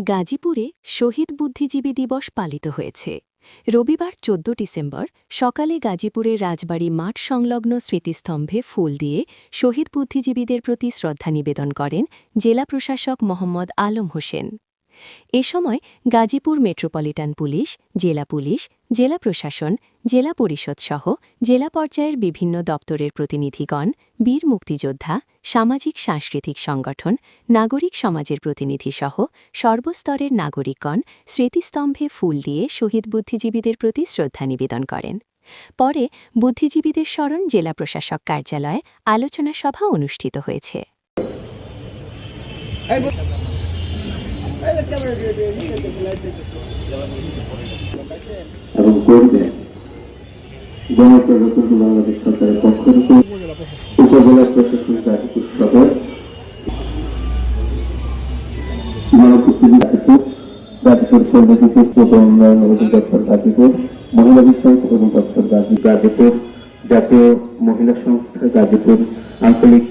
গাজীপুরে শহীদ বুদ্ধিজীবী দিবস পালিত হয়েছে। রবিবার ১৪ ডিসেম্বর সকালে গাজীপুরের রাজবাড়ী মাঠ সংলগ্ন স্মৃতিস্তম্ভে ফুল দিয়ে শহীদ বুদ্ধিজীবীদের প্রতি শ্রদ্ধা নিবেদন করেন জেলা প্রশাসক মোহাম্মদ আলম হোসেন। এ সময় গাজীপুর মেট্রোপলিটন পুলিশ, জেলা প্রশাসন, জেলা পরিষদসহ জেলা পর্যায়ের বিভিন্ন দপ্তরের প্রতিনিধিগণ, বীর মুক্তিযোদ্ধা, সামাজিক সাংস্কৃতিক সংগঠন, নাগরিক সমাজের প্রতিনিধিসহ সর্বস্তরের নাগরিকগণ স্মৃতিস্তম্ভে ফুল দিয়ে শহীদ বুদ্ধিজীবীদের প্রতি শ্রদ্ধা নিবেদন করেন। পরে বুদ্ধিজীবীদের স্মরণ জেলা প্রশাসক কার্যালয়ে আলোচনা সভা অনুষ্ঠিত হয়েছে। এবং করবে গণপ্রজাতন্ত্রী বাংলাদেশ সরকারের পক্ষ থেকে উপজেলা প্রশাসন গাজীপুর সদর, গাজীপুর পৌরনীতি পৌর উন্নয়ন অধিদপ্তর গাজীপুর, মহিলা বিষয়ক অধিদপ্তর গাজীপুর, জাতীয় মহিলা সংস্থা গাজীপুর, আঞ্চলিক